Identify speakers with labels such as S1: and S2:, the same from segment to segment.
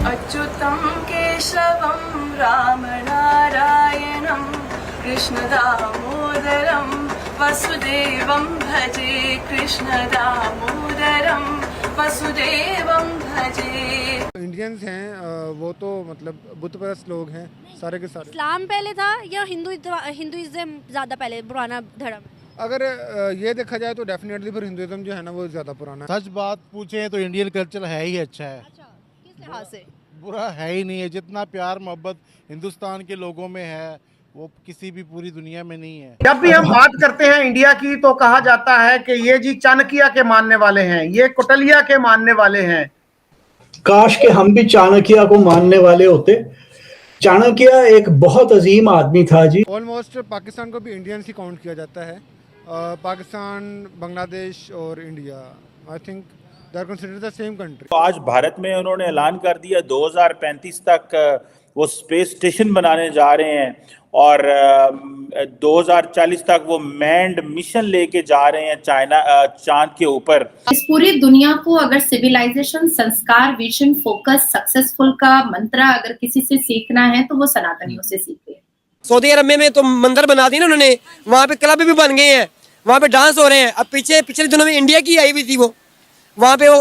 S1: अच्युतं केशवं रामनारायणं कृष्णदामोदरं वसुदेवं भजे कृष्णदामोदरं वसुदेवं भजे।
S2: इंडियंस हैं वो तो मतलब बुतपरस्त लोग हैं सारे के सारे।
S3: इस्लाम पहले था या हिंदुइज्म ज़्यादा पहले पुराना धर्म?
S2: अगर ये देखा जाए तो डेफिनेटली फिर हिंदुइज्म जो है ना वो ज़्यादा पुराना है।
S4: सच बात पूछें तो इंडियन कल्चर है ही अच्छा है।
S3: अच्छा, किस लिहाज से?
S4: बुरा है ही नहीं है। जितना प्यार मोहब्बत हिंदुस्तान के लोगों में है वो किसी भी पूरी दुनिया में नहीं है।
S5: जब भी हम बात करते हैं इंडिया की तो कहा जाता है कि ये जी चाणक्य के मानने वाले हैं, ये कौटिल्य के मानने वाले हैं।
S6: काश के हम भी चाणक्य को मानने वाले होते। चाणक्य एक बहुत अजीम आदमी था जी।
S2: ऑलमोस्ट पाकिस्तान को भी इंडियंस ही काउंट किया जाता है। पाकिस्तान, बांग्लादेश और India, I think they are considered the same country.
S7: तो आज भारत में उन्होंने ऐलान कर दिया 2035 तक वो स्पेस स्टेशन बनाने जा रहे हैं और 2040 तक वो मैन्ड मिशन लेके जा रहे हैं चांद के ऊपर।
S8: इस पूरी दुनिया को अगर सिविलाइजेशन, संस्कार, विजन, फोकस, सक्सेसफुल का मंत्र अगर किसी से सीखना है तो वो सनातनियों से सीखे।
S9: सऊदी अरब में तो मंदिर बना दी ना उन्होंने, वहाँ पे क्लब भी बन गए हैं, वहाँ पे डांस हो रहे हैं। अब पिछले दिनों में इंडिया की आई हुई थी वो, वहाँ पे वो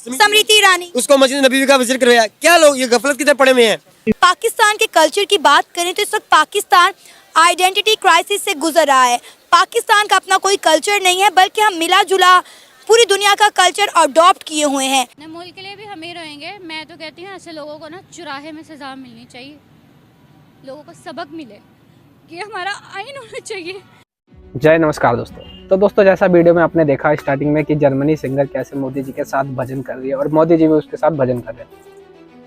S3: स्मृति ईरानी,
S9: उसको मस्जिद नबी का विजिट करवाया। क्या लोग ये गफलत की तरफ पड़े हुए हैं।
S3: पाकिस्तान के कल्चर की बात करें तो इस वक्त पाकिस्तान आइडेंटिटी क्राइसिस से गुजर रहा है। पाकिस्तान का अपना कोई कल्चर नहीं है, बल्कि हम मिला जुला पूरी दुनिया का कल्चर अडॉप्ट किए हुए हैं।
S10: मुल्क के लिए भी हम ही रहेंगे। मैं तो कहती हूँ ऐसे लोगों को ना चुराहे में सजा मिलनी चाहिए, लोगों को सबक मिले कि हमारा आइन होना चाहिए।
S11: जय नमस्कार दोस्तों। तो दोस्तों जैसा वीडियो में आपने देखा स्टार्टिंग में कि जर्मनी सिंगर कैसे मोदी जी के साथ भजन कर रही है और मोदी जी भी उसके साथ भजन कर रहे हैं।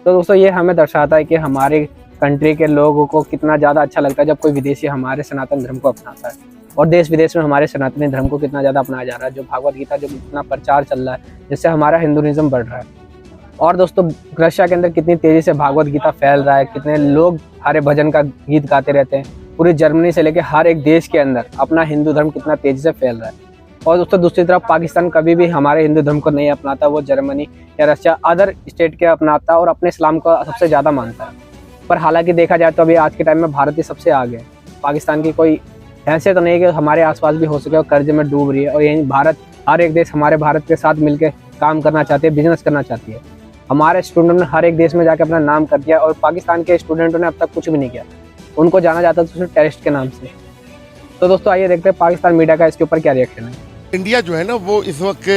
S11: तो दोस्तों ये हमें दर्शाता है कि हमारे कंट्री के लोगों को कितना ज़्यादा अच्छा लगता है जब कोई विदेशी हमारे सनातन धर्म को अपनाता है, और देश विदेश में हमारे सनातनी धर्म को कितना ज़्यादा अपनाया जा रहा है। जो भागवत गीता जो इतना प्रचार चल रहा है जिससे हमारा हिंदुइज्म बढ़ रहा है। और दोस्तों रशिया के अंदर कितनी तेज़ी से भागवत गीता फैल रहा है, कितने लोग हरे भजन का गीत गाते रहते हैं। पूरी जर्मनी से लेकर हर एक देश के अंदर अपना हिंदू धर्म कितना तेज़ी से फैल रहा है। और दोस्तों दूसरी तरफ पाकिस्तान कभी भी हमारे हिंदू धर्म को नहीं अपनाता, वो जर्मनी या रशिया अदर स्टेट के अपनाता और अपने इस्लाम को सबसे ज़्यादा मानता है। पर हालांकि देखा जाए तो अभी आज के टाइम में भारत ही सबसे आगे है। पाकिस्तान की कोई हैसियत तो नहीं कि हमारे आसपास भी हो सके और कर्जे में डूब रही है, और यही भारत हर एक देश हमारे भारत के साथ मिलकर काम करना चाहती है, बिजनेस करना चाहती है। हमारे स्टूडेंट ने हर एक देश में जाकर अपना नाम कर दिया, और पाकिस्तान के स्टूडेंटों ने अब तक कुछ भी नहीं किया। उनको जाना जाता है सिर्फ टेररिस्ट के नाम से। तो दोस्तों आइए देखते हैं पाकिस्तान मीडिया का इसके ऊपर क्या रिएक्शन है।
S12: इंडिया जो है ना वो इस वक्त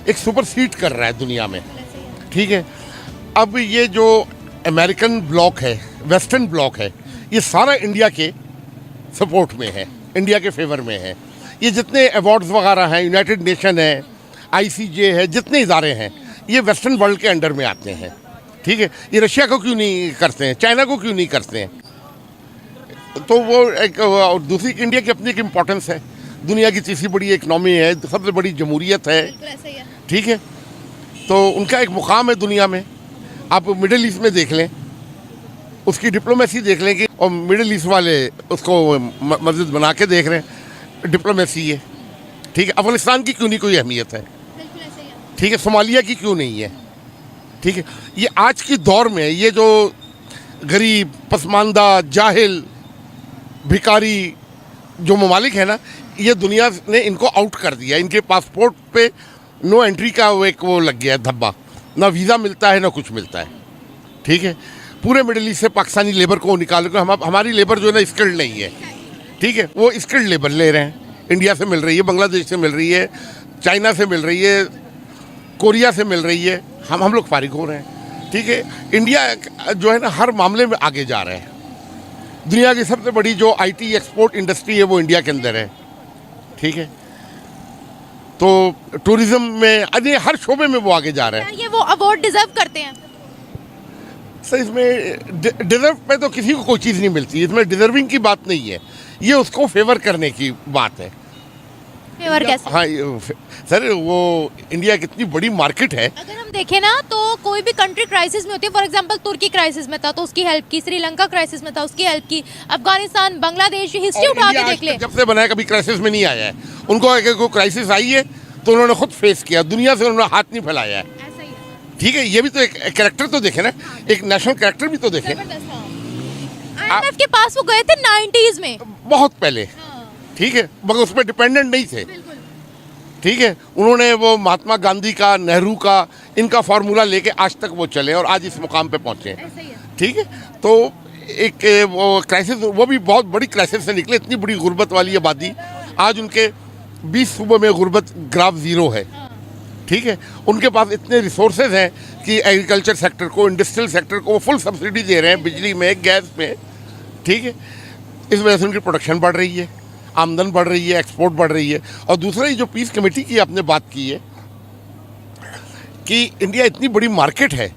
S12: एक सुपर सीट कर रहा है दुनिया में, ठीक है। अब ये जो अमेरिकन ब्लॉक है, वेस्टर्न ब्लॉक है, ये सारा इंडिया के सपोर्ट में है, इंडिया के फेवर में है। ये जितने अवार्ड्स वगैरह हैं, यूनाइटेड नेशन है, ICJ है, जितने इदारे हैं ये वेस्टर्न वर्ल्ड के अंडर में आते हैं, ठीक है। ये रशिया को क्यों नहीं करते हैं, चाइना को क्यों नहीं करते हैं? तो वो एक दूसरी इंडिया की अपनी एक इम्पोर्टेंस है, दुनिया की तीसरी बड़ी इकनॉमी है, सबसे बड़ी जमहूरियत है, ठीक है। तो उनका एक मुकाम है दुनिया में। आप मिडिल ईस्ट में देख लें, उसकी डिप्लोमेसी देख लें कि और मिडिल ईस्ट वाले उसको मस्जिद बना के देख रहे हैं, डिप्लोमेसी है, ठीक है। अफगानिस्तान की क्यों नहीं कोई अहमियत है, ठीक है। सोमालिया की क्यों नहीं है, ठीक है। ये आज की दौर में ये जो गरीब, पसमानदा, जाहिल, भिकारी जो ममालिक है ना, ये दुनिया ने इनको आउट कर दिया। इनके पासपोर्ट पे नो एंट्री का वो लग गया है धब्बा, ना वीज़ा मिलता है ना कुछ मिलता है, ठीक है। पूरे मिडिल ईस्ट से पाकिस्तानी लेबर को निकाल कर हमारी लेबर जो है ना स्किल्ड नहीं है, ठीक है। वो स्किल्ड लेबर ले रहे हैं, इंडिया से मिल रही है, बांग्लादेश से मिल रही है, चाइना से मिल रही है, कोरिया से मिल रही है। हम लोग फारिग हो रहे हैं, ठीक है। इंडिया जो है ना हर मामले में आगे जा रहे हैं। दुनिया की सबसे बड़ी जो IT एक्सपोर्ट इंडस्ट्री है वो इंडिया के अंदर है, ठीक है। तो टूरिज्म में हर शोबे में वो आगे जा रहे हैं।
S3: ये वो अवार्ड डिजर्व करते हैं?
S12: सर इसमें डिजर्व पे तो किसी को कोई चीज़ नहीं मिलती, इसमें डिजर्विंग की बात नहीं है, ये उसको फेवर करने की बात है।
S3: फेवर कैसे?
S12: हाँ सर, वो इंडिया की इतनी बड़ी मार्केट है।
S3: अगर हम देखें ना तो कोई भी कंट्री क्राइसिस में होती है, फॉर एग्जांपल तुर्की क्राइसिस में था तो उसकी हेल्प की, श्रीलंका क्राइसिस में था उसकी हेल्प की, अफगानिस्तान, बांग्लादेश, हिस्ट्री उठा के देख ले।
S12: जब से बना है कभी क्राइसिस में नहीं आया है। उनको अगर कोई क्राइसिस आई है तो उन्होंने खुद फेस किया, दुनिया से उन्होंने हाथ नहीं फैलाया है, ठीक है, ये भी तो एक कैरेक्टर तो देखे ना, एक नेशनल कैरेक्टर भी तो देखे।
S13: IMF के पास वो गए थे 90s में,
S12: बहुत पहले, ठीक है, मगर उसमें डिपेंडेंट नहीं थे, ठीक है। उन्होंने वो महात्मा गांधी का, नेहरू का, इनका फार्मूला लेके आज तक वो चले और आज इस मुकाम पे पहुंचे हैं, ठीक है। तो एक वो क्राइसिस, वो भी बहुत बड़ी क्राइसिस से निकले। इतनी बड़ी गुर्बत वाली आबादी, आज उनके 20 सूबों में गुर्बत ग्राफ 0 है, ठीक है। उनके पास इतने रिसोर्सेज हैं कि एग्रीकल्चर सेक्टर को, इंडस्ट्रियल सेक्टर को वो फुल सब्सिडी दे रहे हैं, बिजली में, गैस में, ठीक है। इस वजह से उनकी प्रोडक्शन बढ़ रही है, आमदन बढ़ रही है, एक्सपोर्ट बढ़ रही है। और दूसरा, ये जो पीस कमेटी की आपने बात की है कि इंडिया इतनी बड़ी मार्केट है,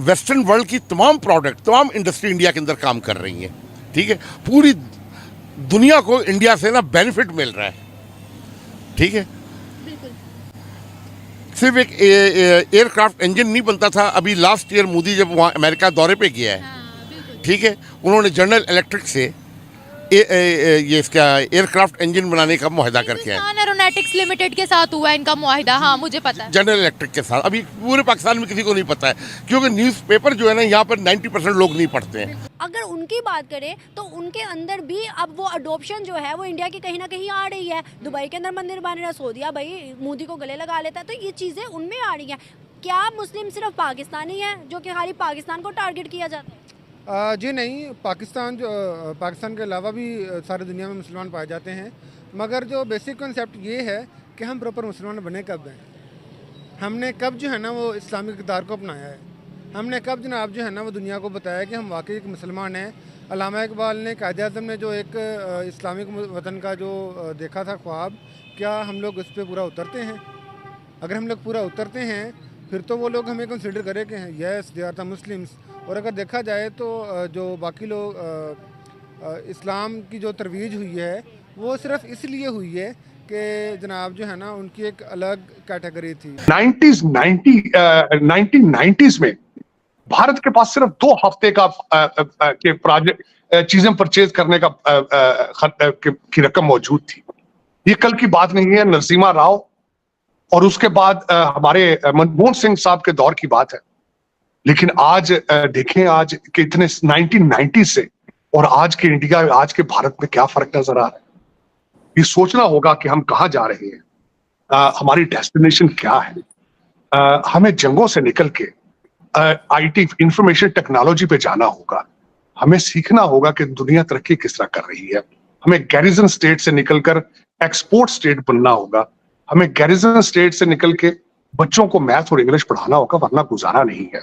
S12: वेस्टर्न वर्ल्ड की तमाम प्रोडक्ट, तमाम इंडस्ट्री इंडिया के अंदर काम कर रही है, ठीक है। पूरी दुनिया को इंडिया से ना बेनिफिट मिल रहा है, ठीक है। सिर्फ एक एयरक्राफ्ट इंजन नहीं बनता था। अभी लास्ट ईयर मोदी जब वहाँ अमेरिका दौरे पे गया है, ठीक है, उन्होंने जनरल इलेक्ट्रिक से ये इसका एयरक्राफ्ट इंजन बनाने का मुआहदा करके आए।
S13: एरोनॉटिक्स लिमिटेड के साथ हुआ है इनका मुआहदा, हाँ मुझे पता है।
S12: जनरल इलेक्ट्रिक के साथ अभी पूरे पाकिस्तान में किसी को नहीं पता है, क्योंकि न्यूज़पेपर जो है ना, यहाँ पर 90% लोग नहीं पढ़ते हैं।
S3: अगर उनकी बात करें तो उनके अंदर भी अब वो अडोप्शन जो है वो इंडिया की कहीं ना कहीं आ रही है। दुबई के अंदर मंदिर बन रहा है, सऊदीया भाई मोदी को गले लगा लेता है, तो ये चीज़ें उनमें आ रही हैं। क्या मुस्लिम सिर्फ पाकिस्तानी है जो कि खाली पाकिस्तान को टारगेट किया जाता है?
S2: जी नहीं, पाकिस्तान के अलावा भी सारी दुनिया में मुसलमान पाए जाते हैं, मगर जो बेसिक कॉन्सेप्ट ये है कि हम प्रॉपर मुसलमान बने कब हैं। हमने कब जो है ना वो इस्लामिक किरदार को अपनाया है, हमने कब जनाब जो है ना वो दुनिया को बताया कि हम वाकई एक मुसलमान हैं। अल्लामा इकबाल ने, कायद-ए-आज़म ने जो एक इस्लामिक वतन का जो देखा था ख्वाब, क्या हम लोग उस पर पूरा उतरते हैं? अगर हम लोग पूरा उतरते हैं फिर तो वो लोग हमें कंसिडर करें कि yes they are the Muslims. और अगर देखा जाए तो जो बाकी लोग इस्लाम की जो तरवीज हुई है वो सिर्फ इसलिए हुई है कि जनाब जो है ना उनकी एक अलग कैटेगरी थी।
S14: 1990s में भारत के पास सिर्फ 2 हफ्ते का के प्रोजेक्ट चीजें परचेज करने का की रकम मौजूद थी। ये कल की बात नहीं है, नरसिम्हा राव और उसके बाद हमारे मनमोहन सिंह साहब के दौर की बात है। लेकिन आज देखें, आज के इतने 1990 से और आज के इंडिया, आज के भारत में क्या फर्क नजर आ रहा है। ये सोचना होगा कि हम कहाँ जा रहे हैं, हमारी डेस्टिनेशन क्या है। हमें जंगों से निकल के आईटी, इंफॉर्मेशन टेक्नोलॉजी पे जाना होगा। हमें सीखना होगा कि दुनिया तरक्की किस तरह कर रही है। हमें गैरिजन स्टेट से निकलकर एक्सपोर्ट स्टेट बनना होगा। हमें गैरिजन स्टेट से निकल के बच्चों को मैथ और इंग्लिश पढ़ाना होगा, वरना गुजारा नहीं है।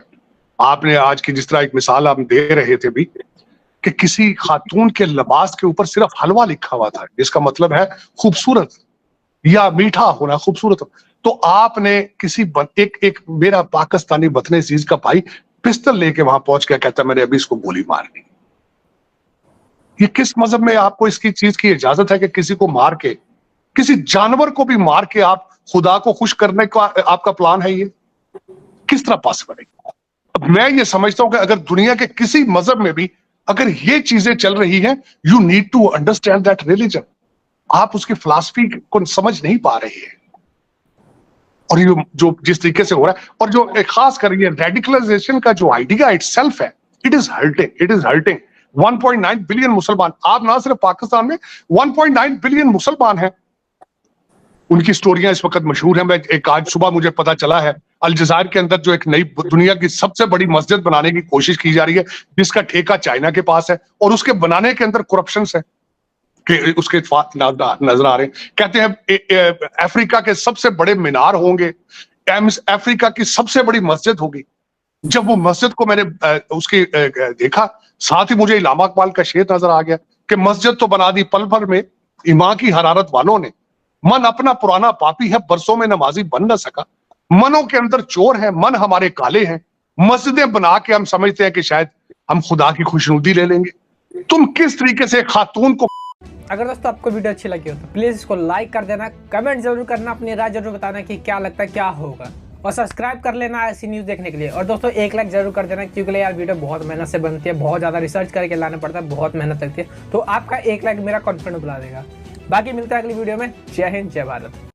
S14: आपने आज की जिस तरह एक मिसाल आप दे रहे थे भी कि किसी खातून के लिबास के ऊपर सिर्फ हलवा लिखा हुआ था, जिसका मतलब है खूबसूरत या मीठा होना, खूबसूरत। तो आपने किसी एक मेरा पाकिस्तानी वतन अजीज का भाई पिस्तल लेके वहां पहुंच गया, कहता मैंने अभी इसको गोली मारनी। ये किस मजहब में आपको इसकी चीज की इजाजत है कि किसी को मार के, किसी जानवर को भी मार के आप खुदा को खुश करने का आपका प्लान है? ये किस तरह पॉसिबल है? मैं ये समझता हूं कि अगर दुनिया के किसी मजहब में भी अगर ये चीजें चल रही हैं, you need to understand that religion. आप उसकी फिलॉसफी को समझ नहीं पा रहे हैं। और ये जो जिस तरीके से हो रहा है, और जो खास कर ये रेडिकलाइजेशन का जो आइडिया इटसेल्फ है, इट इज हर्टिंग 1.9 बिलियन मुसलमान, आप ना सिर्फ पाकिस्तान में 1.9 बिलियन मुसलमान हैं। उनकी स्टोरियां इस वक्त मशहूर हैं। मैं एक आज सुबह मुझे पता चला है अलजायर के अंदर जो एक नई दुनिया की सबसे बड़ी मस्जिद बनाने की कोशिश की जा रही है, जिसका ठेका चाइना के पास है, और उसके बनाने के अंदर करप्शन है कि उसके नजर आ रहे हैं। कहते हैं अफ्रीका के सबसे बड़े मीनार होंगे, अफ्रीका की सबसे बड़ी मस्जिद होगी। जब वो मस्जिद को मैंने उसकी देखा, साथ ही मुझे इलामा इकबाल का शेर नजर आ गया कि मस्जिद तो बना दी पल भर में ईमान की हरारत वालों ने, मन अपना पुराना पापी है, बरसों में नमाजी बन न सका। मनों के अंदर चोर है, मन हमारे काले हैं। मस्जिदें बना के हम समझते हैं कि शायद हम खुदा की खुशनुदी ले लेंगे। तुम किस तरीके से खातून को।
S11: अगर दोस्तों आपको वीडियो अच्छी लगी हो तो प्लीज इसको लाइक कर देना, कमेंट जरूर करना, अपनी राय जरूर बताना कि क्या लगता है क्या होगा, और सब्सक्राइब कर लेना ऐसी न्यूज़ देखने के लिए। और दोस्तों 1 लाइक जरूर कर देना, क्योंकि यार वीडियो बहुत मेहनत से बनती है, बहुत ज़्यादा रिसर्च करके लाना पड़ता है, बहुत मेहनत लगती है। तो आपका 1 लाइक मेरा कॉन्फिडेंस बढ़ा देगा। बाकी मिलता है अगली वीडियो में। जय हिंद, जय भारत।